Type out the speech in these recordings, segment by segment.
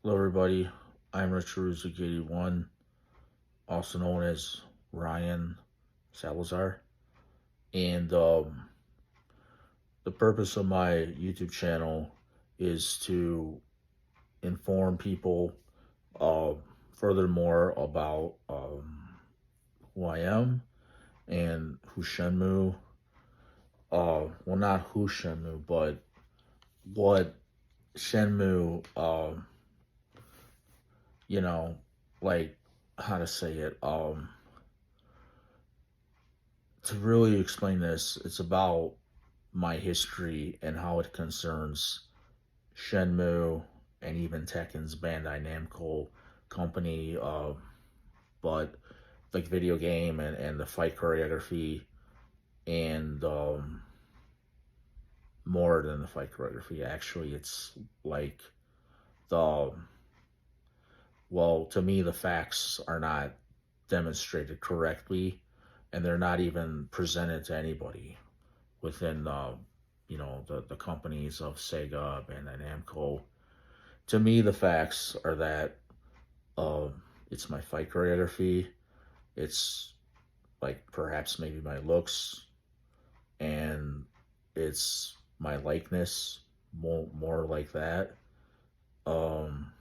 Hello, everybody. I'm Richard81, also known as Ryan Salazar. And the purpose of my YouTube channel is to inform people uh, furthermore about who I am and who Shenmue, well, not who Shenmue, but what Shenmue, you know, like how to say it. To really explain this, it's about my history and how it concerns Shenmue and even Tekken's Bandai Namco company, but like video game and the fight choreography and more than the fight choreography. Actually, it's like the well, to me, the facts are not demonstrated correctly, and they're not even presented to anybody within the companies of Sega and Namco. To me, the facts are that it's my fight choreography, it's like perhaps maybe my looks, and it's my likeness, more like that. Um,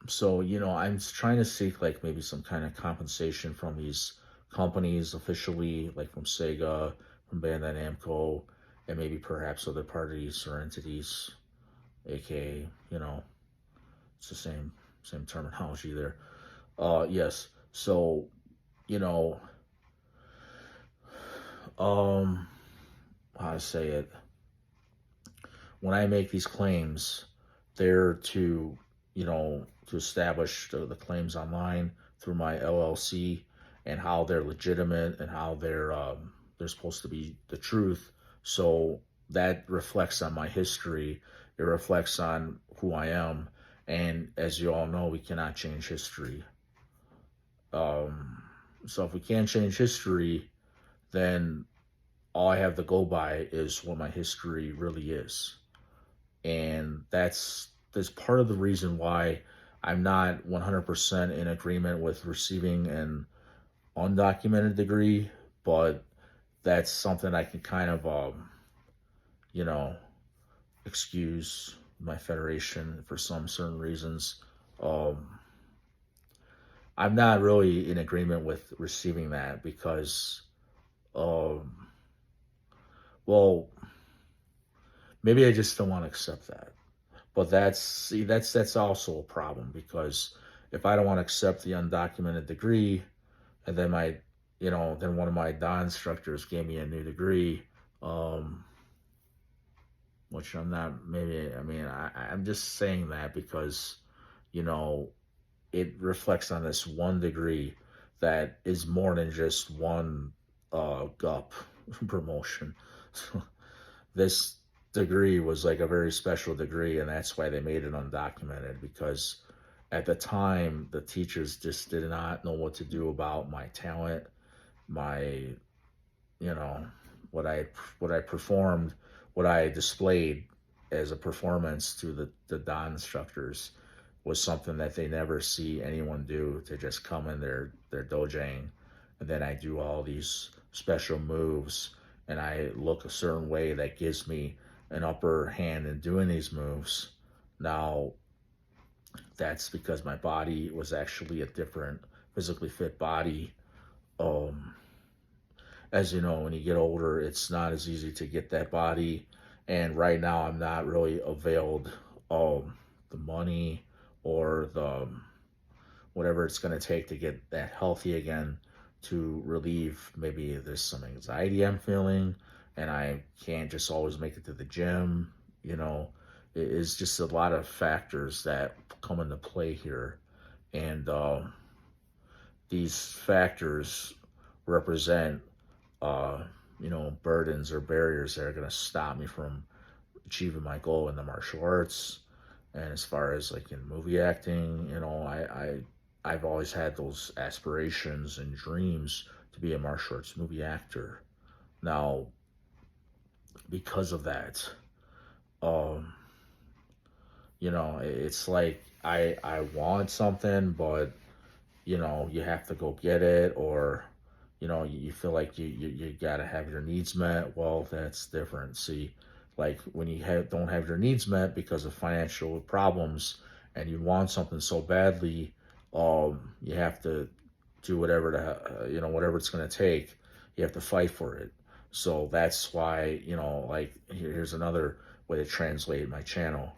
so I'm trying to seek like maybe some kind of compensation from these companies officially, like from Sega, from Bandai Namco, and maybe perhaps other parties or entities, aka it's the same terminology there. Yes. So you know, um, how to say it? When I make these claims, they're to establish the claims online through my LLC and how they're legitimate and how they're supposed to be the truth. So that reflects on my history. It reflects on who I am. And as you all know, we cannot change history. Um, so if we can't change history, then all I have to go by is what my history really is. And that's part of the reason why I'm not 100% in agreement with receiving an undocumented degree, but that's something I can kind of you know excuse my federation for some certain reasons. um I'm not really in agreement with receiving that because um well, maybe I just don't want to accept that. But that's also a problem because if I don't want to accept the undocumented degree, and then then one of my DA instructors gave me a new degree, um, which I'm not. Maybe I mean I'm just saying that because you know it reflects on this one degree that is more than just one GUP promotion. This degree was like a very special degree, and that's why they made it undocumented because at the time the teachers just did not know what to do about my talent, my you know what I performed, what I displayed as a performance to the DA instructors was something that they never see anyone do, to just come in their dojang, and then I do all these special moves and I look a certain way that gives me an upper hand in doing these moves. Now that's because my body was actually a different physically fit body. um as you know, when you get older, it's not as easy to get that body. And right now, I'm not really availed the money or the whatever it's going to take to get that healthy again, to relieve maybe there's some anxiety I'm feeling, and I can't just always make it to the gym. You know, it is just a lot of factors that come into play here, and these factors represent uh, burdens or barriers that are going to stop me from achieving my goal in the martial arts. And as far as like in movie acting, I've always had those aspirations and dreams to be a martial arts movie actor. Now, because of that, um, It's like I want something, but you have to go get it, or you feel like you got to have your needs met. Well, that's different. See, like when you don't have your needs met because of financial problems, and you want something so badly, you have to do whatever whatever it's going to take. You have to fight for it. So that's why, like, here's another way to translate my channel.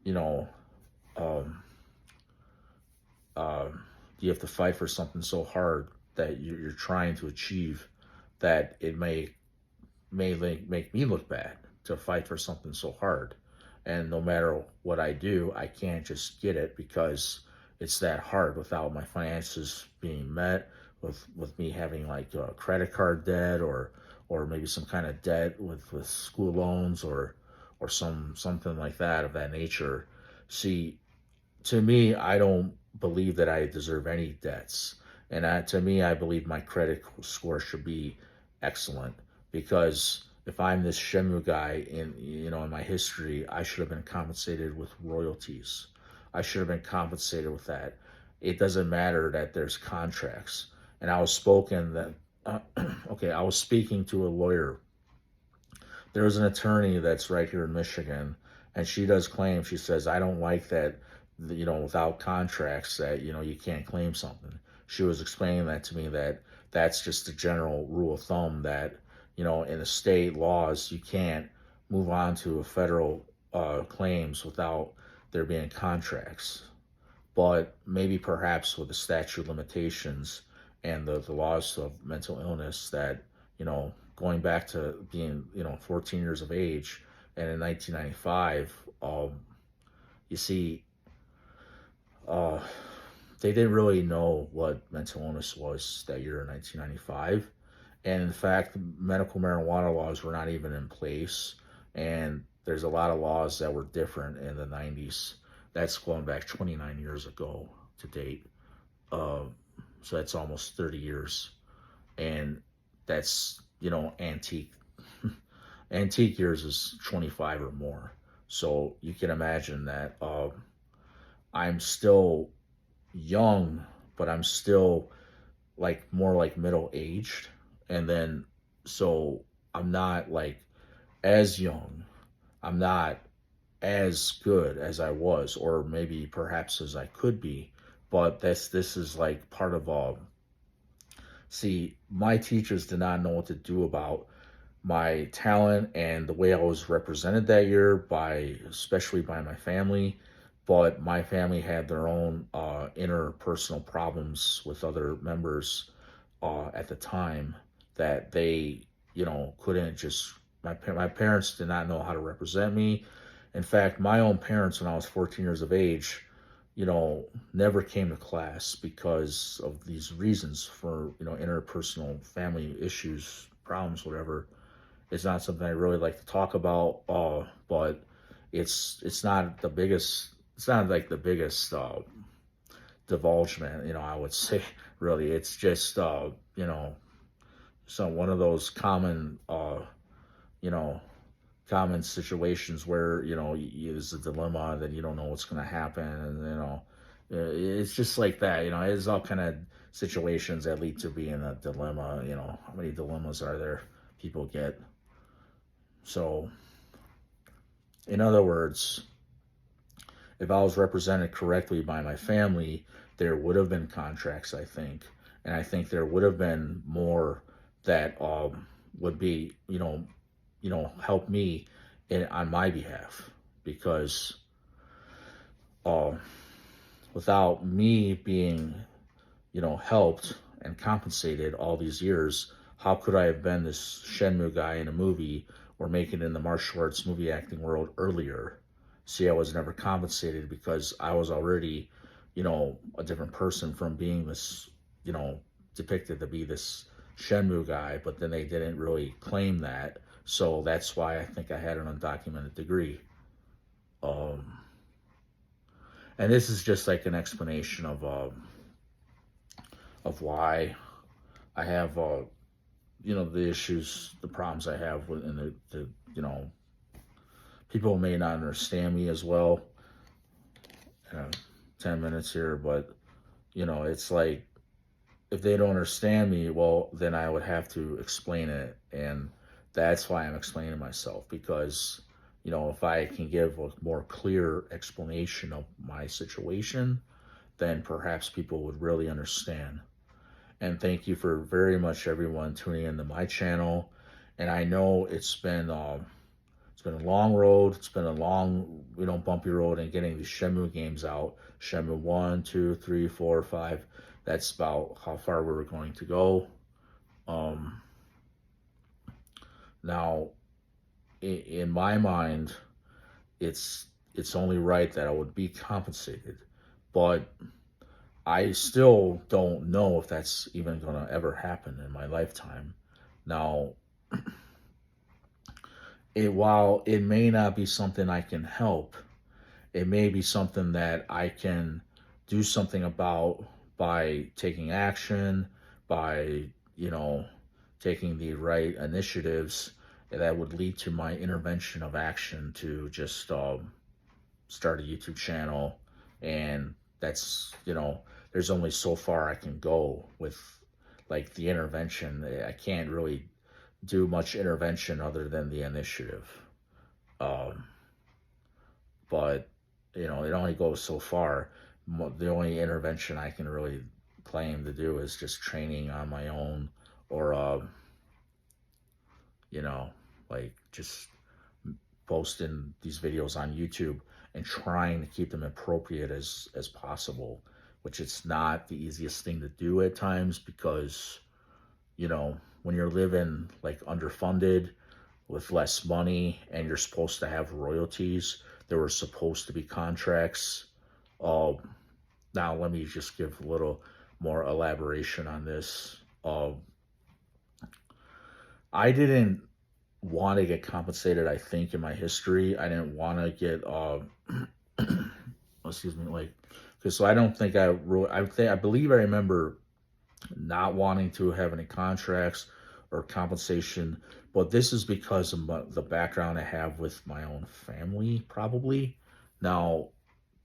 you know um, um, you have to fight for something so hard that you're trying to achieve, that it make me look bad to fight for something so hard. And no matter what I do, I can't just get it because it's that hard without my finances being met, with me having like a credit card debt, or maybe some kind of debt with school loans, or something like that of that nature. See, to me, I don't believe that I deserve any debts. And to me, I believe my credit score should be excellent, because if I'm this Shenmue guy in my history, I should have been compensated with royalties. I should have been compensated with that. It doesn't matter that there's contracts. And I was spoken that okay, I was speaking to a lawyer. There's an attorney that's right here in Michigan, and she does claim. She says, I don't like that, without contracts, that you can't claim something. She was explaining that to me, that that's just the general rule of thumb, that in the state laws you can't move on to a federal claims without there being contracts. But maybe perhaps with the statute of limitations and the laws of mental illness, that going back to being 14 years of age, and in 1995, you see, uh, they didn't really know what mental illness was that year in 1995. And in fact, medical marijuana laws were not even in place. And there's a lot of laws that were different in the 90s. That's going back 29 years ago to date. Uh, so that's almost 30 years. And that's, antique. Antique years is 25 or more. So you can imagine that I'm still young, but I'm still like more like middle aged. And then, so I'm not like as young. I'm not as good as I was, or maybe perhaps as I could be. But this is like part of see, my teachers did not know what to do about my talent and the way I was represented that year, especially by my family. But my family had their own interpersonal problems with other members at the time, that they couldn't just, my parents did not know how to represent me. In fact, my own parents, when I was 14 years of age, never came to class because of these reasons, for interpersonal family issues, problems, whatever. It's not something I really like to talk about, but it's not the biggest. It's not like the biggest divulgement, I would say. Really, it's just so one of those you know, common situations where there's a dilemma, that you don't know what's going to happen, and it's just like that. It's all kind of situations that lead to being a dilemma. How many dilemmas are there people get? So, in other words, if I was represented correctly by my family, there would have been contracts, I think. And I think there would have been more that would be, help me on my behalf. Because uh, without me being, helped and compensated all these years, how could I have been this Shenmue guy in a movie, or make it in the martial arts movie acting world earlier? See, I was never compensated because I was already, a different person from being this, depicted to be this Shenmue guy, but then they didn't really claim that. So that's why I think I had an undocumented degree. And this is just like an explanation of why I have, the issues, the problems I have with, and the people may not understand me as well. uh, 10 minutes here, but it's like, if they don't understand me, well, then I would have to explain it. And that's why I'm explaining myself, because, if I can give a more clear explanation of my situation, then perhaps people would really understand. And thank you for very much everyone tuning into my channel. And I know it's been a long road. It's been a long, bumpy road in getting these Shenmue games out. Shenmue 1, 2, 3, 4, 5. That's about how far we were going to go. Um, Now, in my mind, it's only right that I would be compensated. But I still don't know if that's even going to ever happen in my lifetime. Now, while it may not be something I can help, it may be something that I can do something about by taking action, by, you know, taking the right initiatives that would lead to my intervention of action to just start a YouTube channel. And that's, there's only so far I can go with like the intervention. I can't really do much intervention other than the initiative. Um, but it only goes so far. The only intervention I can really claim to do is just training on my own, or you know like just posting these videos on YouTube and trying to keep them appropriate as possible, which it's not the easiest thing to do at times, because when you're living like underfunded with less money and you're supposed to have royalties, there were supposed to be contracts. Uh, Now, let me just give a little more elaboration on this. I didn't want to get compensated, I think, in my history. I didn't want to get, excuse me, like, because so I don't think I believe I remember not wanting to have any contracts or compensation, but this is because of the background I have with my own family, probably. Now,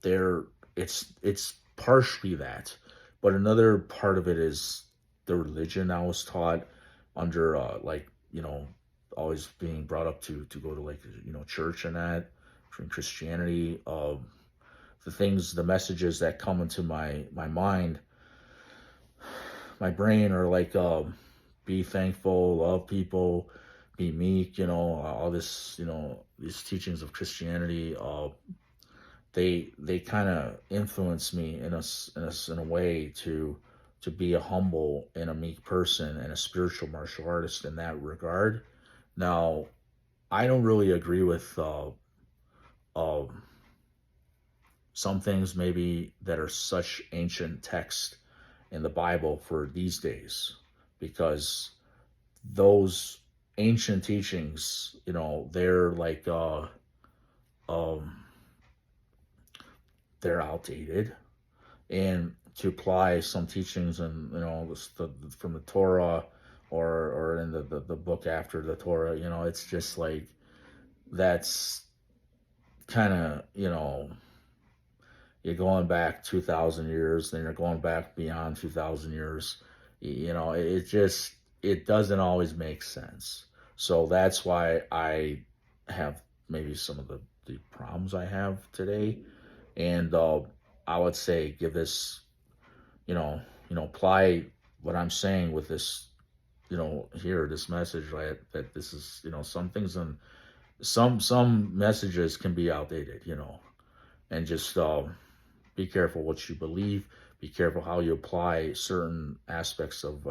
there, it's partially that, but another part of it is the religion I was taught under, like, always being brought up to go to, like, church and that, from Christianity. The messages that come into my mind, my brain, are like, be thankful, love people, be meek, all this, these teachings of Christianity. They kind of influence me in a way to be a humble and a meek person and a spiritual martial artist in that regard. Now, I don't really agree with uh, some things maybe that are such ancient text in the Bible for these days, because those ancient teachings, they're like, um, they're outdated. And to apply some teachings and, from the Torah, or in the book after the Torah, it's just like, that's kind of, you're going back 2,000 years, then you're going back beyond 2,000 years. It doesn't always make sense. So that's why I have maybe some of the problems I have today. And I would say give this, apply what I'm saying with this, here, this message, right? That this is, some things, and some messages can be outdated, and just be careful what you believe. Be careful how you apply certain aspects of,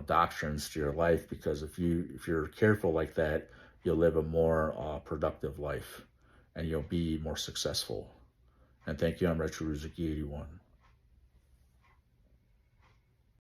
doctrines to your life, because if you're careful like that, you'll live a more productive life, and you'll be more successful. And thank you. I'm Retro Ruzuki 81.